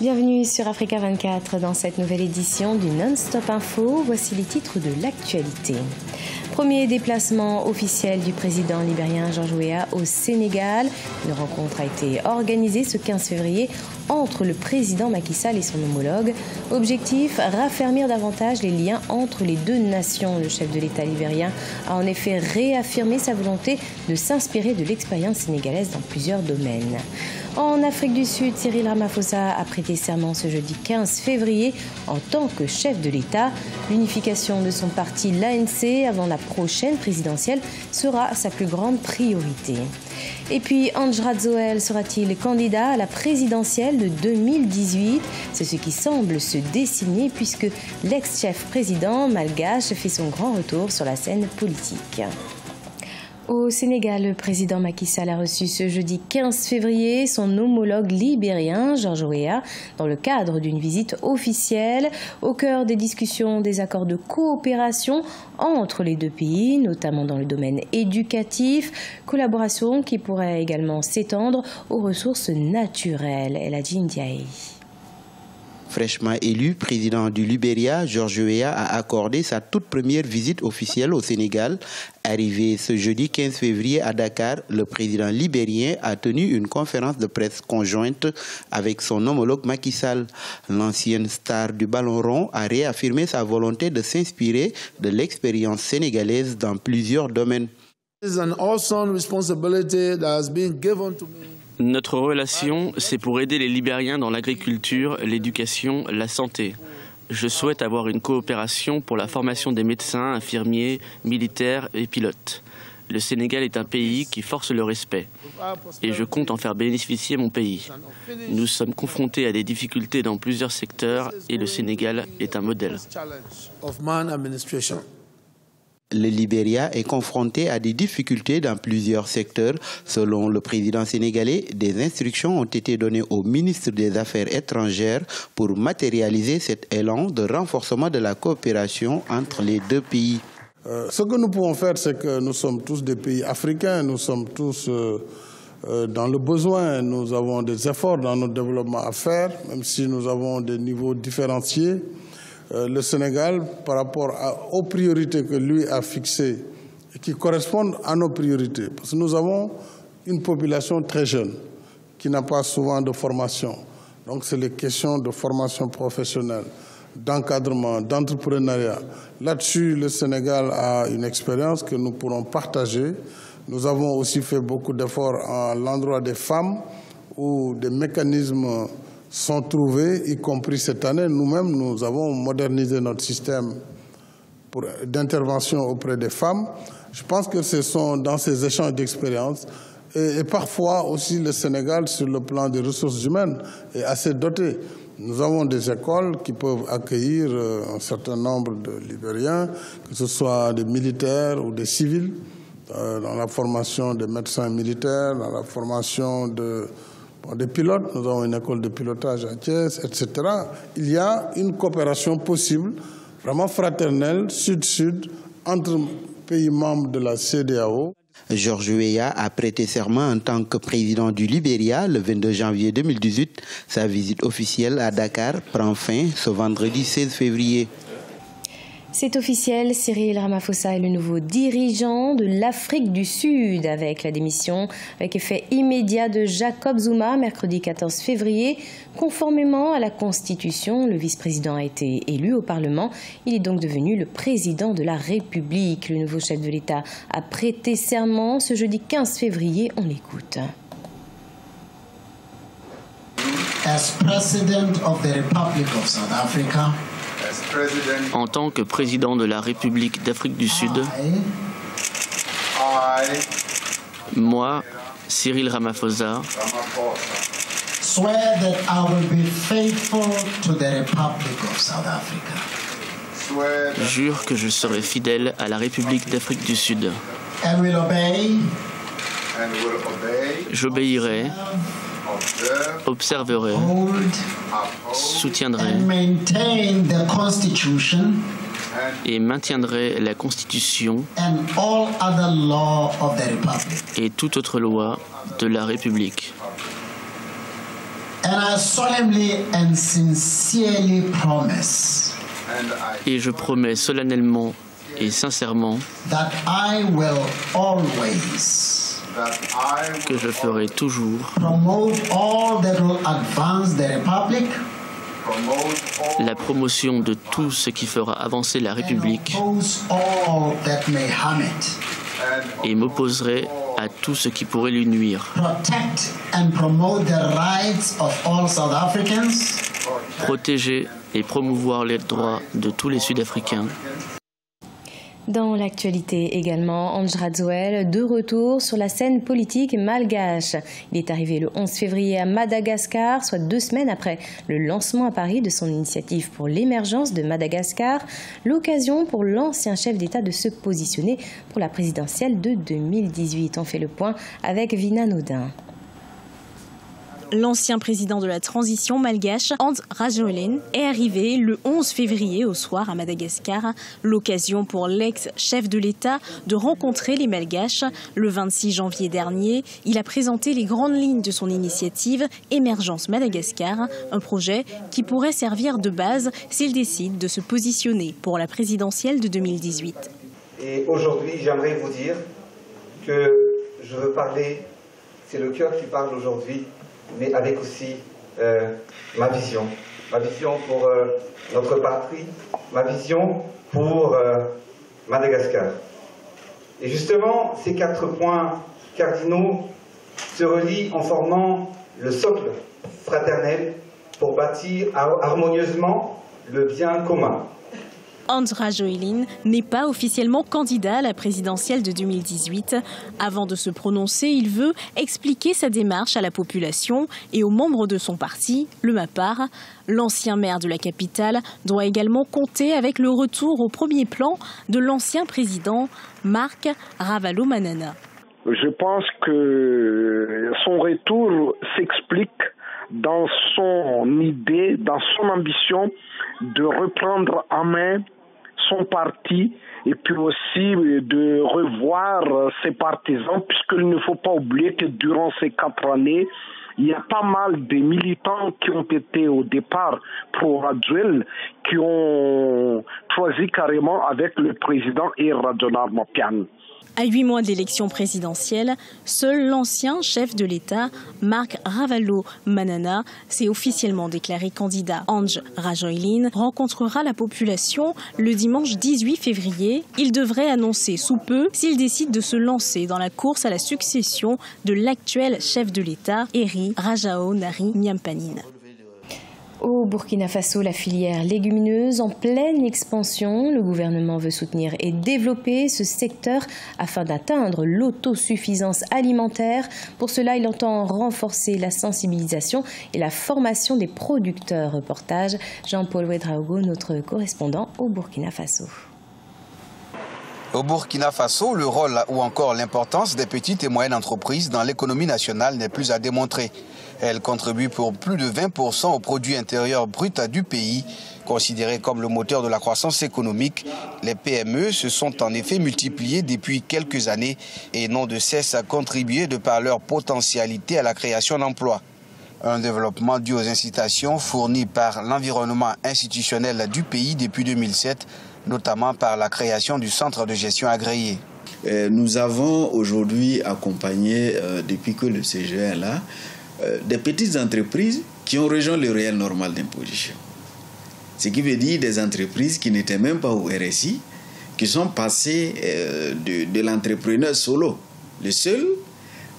Bienvenue sur Africa 24 dans cette nouvelle édition du Non-Stop Info. Voici les titres de l'actualité. Premier déplacement officiel du président libérien George Weah au Sénégal. Une rencontre a été organisée ce 15 février entre le président Macky Sall et son homologue. Objectif, raffermir davantage les liens entre les deux nations. Le chef de l'État libérien a en effet réaffirmé sa volonté de s'inspirer de l'expérience sénégalaise dans plusieurs domaines. En Afrique du Sud, Cyril Ramaphosa a prêté serment ce jeudi 15 février en tant que chef de l'État. L'unification de son parti, l'ANC, avant la prochaine présidentielle sera sa plus grande priorité. Et puis, Andjra Zoel sera-t-il candidat à la présidentielle de 2018 ? C'est ce qui semble se dessiner puisque l'ex-chef président malgache fait son grand retour sur la scène politique. Au Sénégal, le président Macky Sall a reçu ce jeudi 15 février son homologue libérien, George Weah, dans le cadre d'une visite officielle. Au cœur des discussions, des accords de coopération entre les deux pays, notamment dans le domaine éducatif, collaboration qui pourrait également s'étendre aux ressources naturelles. Eladji Ndiaye. Fraîchement élu président du Libéria, George Weah a accordé sa toute première visite officielle au Sénégal. Arrivé ce jeudi 15 février à Dakar, le président libérien a tenu une conférence de presse conjointe avec son homologue Macky Sall. L'ancienne star du ballon rond a réaffirmé sa volonté de s'inspirer de l'expérience sénégalaise dans plusieurs domaines. Notre relation, c'est pour aider les Libériens dans l'agriculture, l'éducation, la santé. Je souhaite avoir une coopération pour la formation des médecins, infirmiers, militaires et pilotes. Le Sénégal est un pays qui force le respect et je compte en faire bénéficier mon pays. Nous sommes confrontés à des difficultés dans plusieurs secteurs et le Sénégal est un modèle. Le Libéria est confronté à des difficultés dans plusieurs secteurs. Selon le président sénégalais, des instructions ont été données au ministre des Affaires étrangères pour matérialiser cet élan de renforcement de la coopération entre les deux pays. Ce que nous pouvons faire, c'est que nous sommes tous des pays africains, nous sommes tous dans le besoin, nous avons des efforts dans notre développement à faire, même si nous avons des niveaux différenciés. Le Sénégal, par rapport aux priorités que lui a fixées et qui correspondent à nos priorités, parce que nous avons une population très jeune qui n'a pas souvent de formation. Donc c'est les questions de formation professionnelle, d'encadrement, d'entrepreneuriat. Là-dessus, le Sénégal a une expérience que nous pourrons partager. Nous avons aussi fait beaucoup d'efforts à l'endroit des femmes où des mécanismes sont trouvés, y compris cette année. Nous-mêmes, nous avons modernisé notre système d'intervention auprès des femmes. Je pense que ce sont dans ces échanges d'expériences et parfois aussi le Sénégal, sur le plan des ressources humaines, est assez doté. Nous avons des écoles qui peuvent accueillir un certain nombre de Libériens, que ce soit des militaires ou des civils, dans la formation des médecins militaires, dans la formation des pilotes. Nous avons une école de pilotage à Thiès, etc. Il y a une coopération possible, vraiment fraternelle, sud-sud, entre pays membres de la CEDEAO. George Weah a prêté serment en tant que président du Libéria le 22 janvier 2018. Sa visite officielle à Dakar prend fin ce vendredi 16 février. C'est officiel, Cyril Ramaphosa est le nouveau dirigeant de l'Afrique du Sud avec la démission avec effet immédiat de Jacob Zuma mercredi 14 février. Conformément à la Constitution, le vice-président a été élu au Parlement. Il est donc devenu le président de la République. Le nouveau chef de l'État a prêté serment ce jeudi 15 février. On l'écoute. As President of the Republic of South Africa, en tant que président de la République d'Afrique du Sud, moi, Cyril Ramaphosa, swear that I will be faithful to the Republic of South Africa. Jure que je serai fidèle à la République d'Afrique du Sud. And will obey. J'obéirai, observerai, soutiendrai et maintiendrai la Constitution et toute autre loi de la République. And I solemnly and sincerely promise Et je promets solennellement et sincèrement that I will always que je ferai toujours promote all that will advance the Republic la promotion de tout ce qui fera avancer la République and oppose all that may harm it. et m'opposerai à tout ce qui pourrait lui nuire. Protect and promote the rights of all South Africans. Protéger et promouvoir les droits de tous les Sud-Africains. Dans l'actualité également, Ange Radzouel, de retour sur la scène politique malgache. Il est arrivé le 11 février à Madagascar, soit 2 semaines après le lancement à Paris de son initiative pour l'émergence de Madagascar. L'occasion pour l'ancien chef d'État de se positionner pour la présidentielle de 2018. On fait le point avec Vina Naudin. L'ancien président de la transition malgache, Ange Radzouel, est arrivé le 11 février au soir à Madagascar. L'occasion pour l'ex-chef de l'État de rencontrer les Malgaches. Le 26 janvier dernier, il a présenté les grandes lignes de son initiative Émergence Madagascar, un projet qui pourrait servir de base s'il décide de se positionner pour la présidentielle de 2018. Et aujourd'hui, j'aimerais vous dire que je veux parler, c'est le cœur qui parle aujourd'hui, mais avec aussi ma vision pour notre patrie, ma vision pour Madagascar. Et justement, ces 4 points cardinaux se relient en formant le socle fraternel pour bâtir harmonieusement le bien commun. Ange Radzouel n'est pas officiellement candidat à la présidentielle de 2018. Avant de se prononcer, il veut expliquer sa démarche à la population et aux membres de son parti, le MAPAR. L'ancien maire de la capitale doit également compter avec le retour au premier plan de l'ancien président Marc Ravalomanana. Je pense que son retour s'explique dans son idée, dans son ambition de reprendre en main son parti et puis aussi de revoir ses partisans, puisqu'il ne faut pas oublier que durant ces 4 années, il y a pas mal de militants qui ont été au départ pro Radzouel, qui ont choisi carrément avec le président Radjonar Mopian. À 8 mois de l'élection présidentielle, seul l'ancien chef de l'État, Marc Ravalomanana, s'est officiellement déclaré candidat. Ange Radzouel rencontrera la population le dimanche 18 février. Il devrait annoncer sous peu s'il décide de se lancer dans la course à la succession de l'actuel chef de l'État, Heri Rajaonary Nyampanine. Au Burkina Faso, la filière légumineuse en pleine expansion. Le gouvernement veut soutenir et développer ce secteur afin d'atteindre l'autosuffisance alimentaire. Pour cela, il entend renforcer la sensibilisation et la formation des producteurs. Reportage Jean-Paul Ouedraogo, notre correspondant au Burkina Faso. Au Burkina Faso, le rôle ou encore l'importance des petites et moyennes entreprises dans l'économie nationale n'est plus à démontrer. Elles contribuent pour plus de 20% au produit intérieur brut du pays. Considérées comme le moteur de la croissance économique, les PME se sont en effet multipliées depuis quelques années et n'ont de cesse à contribuer de par leur potentialité à la création d'emplois. Un développement dû aux incitations fournies par l'environnement institutionnel du pays depuis 2007, notamment par la création du centre de gestion agréé. Nous avons aujourd'hui accompagné, depuis que le CGE est là, des petites entreprises qui ont rejoint le réel normal d'imposition. Ce qui veut dire des entreprises qui n'étaient même pas au RSI, qui sont passées de l'entrepreneur solo, le seul,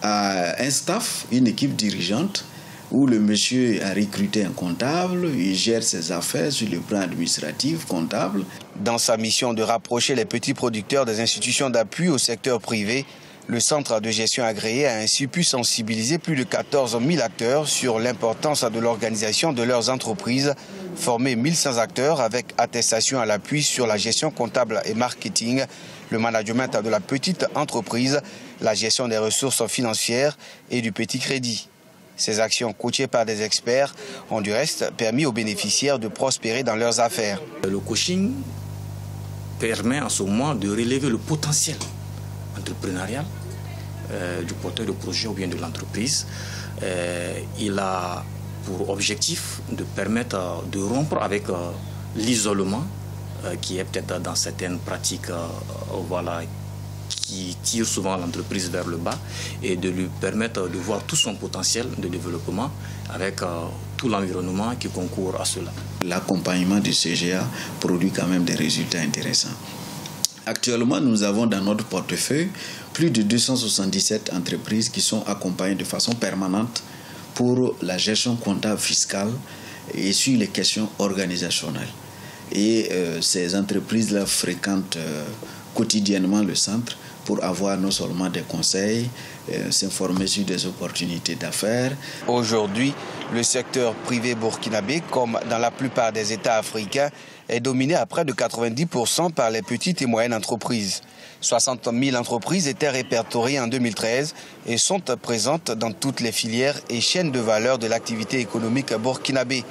à un staff, une équipe dirigeante, où le monsieur a recruté un comptable, il gère ses affaires sur le plan administratif, comptable. Dans sa mission de rapprocher les petits producteurs des institutions d'appui au secteur privé, le centre de gestion agréé a ainsi pu sensibiliser plus de 14 000 acteurs sur l'importance de l'organisation de leurs entreprises, former 1100 acteurs avec attestation à l'appui sur la gestion comptable et marketing, le management de la petite entreprise, la gestion des ressources financières et du petit crédit. Ces actions coachées par des experts ont du reste permis aux bénéficiaires de prospérer dans leurs affaires. Le coaching permet en ce moment de relever le potentiel entrepreneurial du porteur de projet ou bien de l'entreprise. Il a pour objectif de permettre de rompre avec l'isolement qui est peut-être dans certaines pratiques qui tirent souvent l'entreprise vers le bas et de lui permettre de voir tout son potentiel de développement avec tout l'environnement qui concourt à cela. L'accompagnement du CGA produit quand même des résultats intéressants. Actuellement, nous avons dans notre portefeuille plus de 277 entreprises qui sont accompagnées de façon permanente pour la gestion comptable fiscale et sur les questions organisationnelles. Et ces entreprises-là fréquentent quotidiennement le centre pour avoir non seulement des conseils, s'informer sur des opportunités d'affaires. Aujourd'hui, le secteur privé burkinabé, comme dans la plupart des États africains, est dominé à près de 90% par les petites et moyennes entreprises. 60 000 entreprises étaient répertoriées en 2013 et sont présentes dans toutes les filières et chaînes de valeur de l'activité économique burkinabé.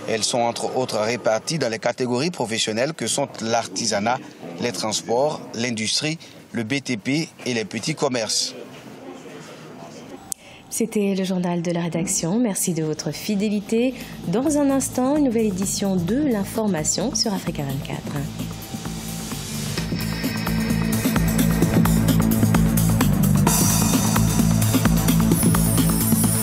Elles sont entre autres réparties dans les catégories professionnelles que sont l'artisanat, les transports, l'industrie, le BTP et les petits commerces. C'était le journal de la rédaction. Merci de votre fidélité. Dans un instant, une nouvelle édition de l'information sur Africa 24.